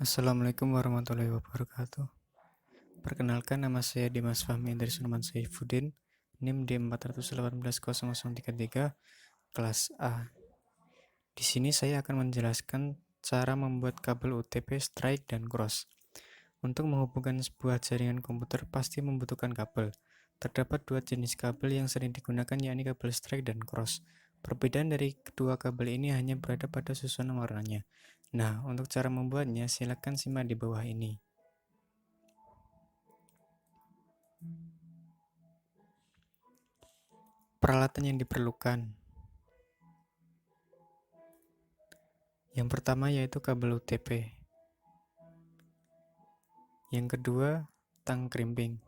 Assalamualaikum warahmatullahi wabarakatuh. Perkenalkan, nama saya Dimas Fahmi dari Sulaiman Saifuddin, NIM D4180033, kelas A. Di sini saya akan menjelaskan cara membuat kabel UTP strike dan cross. Untuk menghubungkan sebuah jaringan komputer pasti membutuhkan kabel. Terdapat dua jenis kabel yang sering digunakan, yakni kabel strike dan cross. Perbedaan dari kedua kabel ini hanya berada pada susunan warnanya. Nah, untuk cara membuatnya, silakan simak di bawah ini. Peralatan yang diperlukan. Yang pertama yaitu kabel UTP. Yang kedua, tang krimping.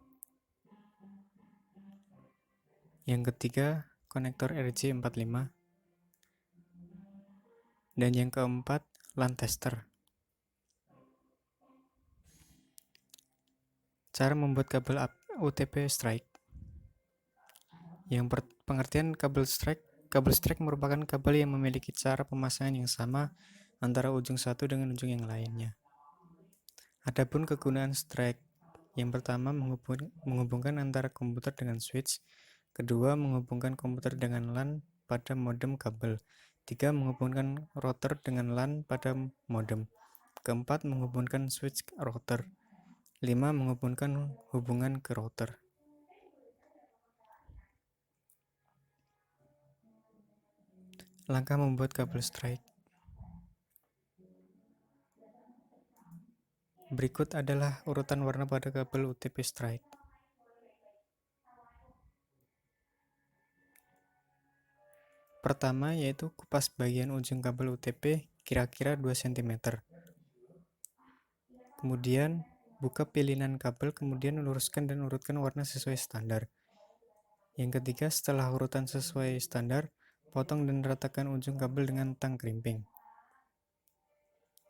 Yang ketiga, konektor RJ45. Dan yang keempat, LAN tester. Cara membuat kabel UTP strike. Yang pengertian kabel strike merupakan kabel yang memiliki cara pemasangan yang sama antara ujung satu dengan ujung yang lainnya. Adapun kegunaan strike, yang pertama menghubungkan antara komputer dengan switch, kedua menghubungkan komputer dengan LAN pada modem kabel, tiga menghubungkan router dengan LAN pada modem, keempat menghubungkan switch router, lima menghubungkan hubungan ke router. Langkah membuat kabel strike. Berikut adalah urutan warna pada kabel UTP strike. Pertama yaitu kupas bagian ujung kabel UTP kira-kira 2 cm. Kemudian buka pilihan kabel, kemudian luruskan dan urutkan warna sesuai standar. Yang ketiga, setelah urutan sesuai standar, potong dan ratakan ujung kabel dengan tang krimping.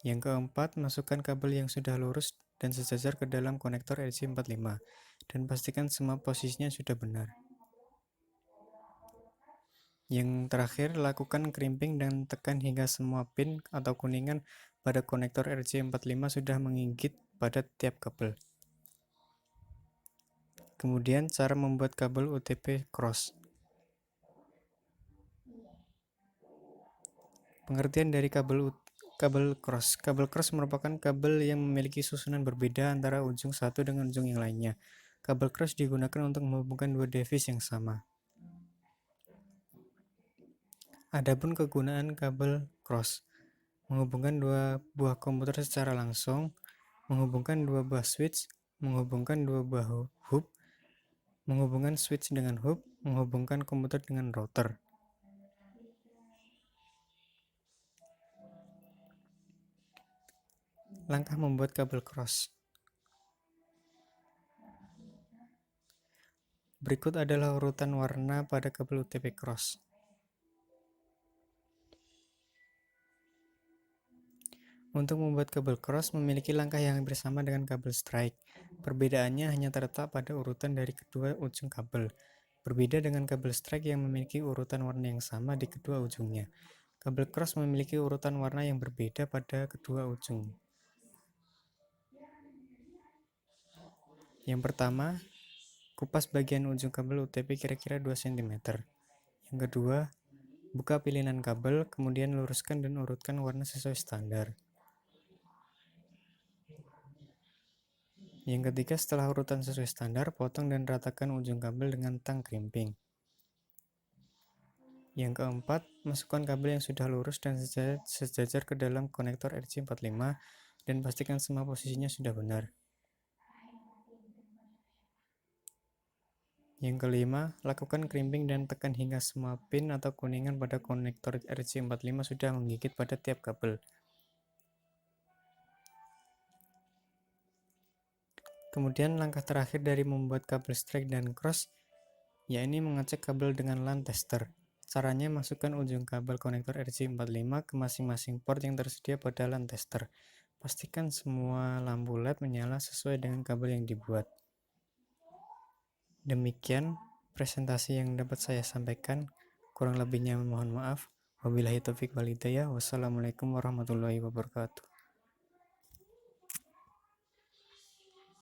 Yang keempat, masukkan kabel yang sudah lurus dan sejajar ke dalam konektor RJ45 dan pastikan semua posisinya sudah benar. Yang terakhir, lakukan crimping dan tekan hingga semua pin atau kuningan pada konektor RJ45 sudah menggigit pada tiap kabel. Kemudian, cara membuat kabel UTP cross. Pengertian dari kabel cross. Kabel cross merupakan kabel yang memiliki susunan berbeda antara ujung satu dengan ujung yang lainnya. Kabel cross digunakan untuk menghubungkan dua device yang sama. Adapun kegunaan kabel cross: menghubungkan dua buah komputer secara langsung, menghubungkan dua buah switch, menghubungkan dua buah hub, menghubungkan switch dengan hub, menghubungkan komputer dengan router. Langkah membuat kabel cross. Berikut adalah urutan warna pada kabel UTP cross. Untuk membuat kabel cross memiliki langkah yang bersama dengan kabel strike. Perbedaannya hanya terletak pada urutan dari kedua ujung kabel. Berbeda dengan kabel strike yang memiliki urutan warna yang sama di kedua ujungnya. Kabel cross memiliki urutan warna yang berbeda pada kedua ujung. Yang pertama, kupas bagian ujung kabel UTP kira-kira 2 cm. Yang kedua, buka pilihan kabel, kemudian luruskan dan urutkan warna sesuai standar. Yang ketiga, setelah urutan sesuai standar, potong dan ratakan ujung kabel dengan tang krimping. Yang keempat, masukkan kabel yang sudah lurus dan sejajar ke dalam konektor RJ45 dan pastikan semua posisinya sudah benar. Yang kelima, lakukan crimping dan tekan hingga semua pin atau kuningan pada konektor RJ45 sudah menggigit pada tiap kabel. Kemudian langkah terakhir dari membuat kabel strike dan cross, yakni mengecek kabel dengan LAN tester. Caranya, masukkan ujung kabel konektor RJ45 ke masing-masing port yang tersedia pada LAN tester. Pastikan semua lampu LED menyala sesuai dengan kabel yang dibuat. Demikian presentasi yang dapat saya sampaikan. Kurang lebihnya mohon maaf. Wabillahi taufiq wal hidayah. Wassalamualaikum warahmatullahi wabarakatuh.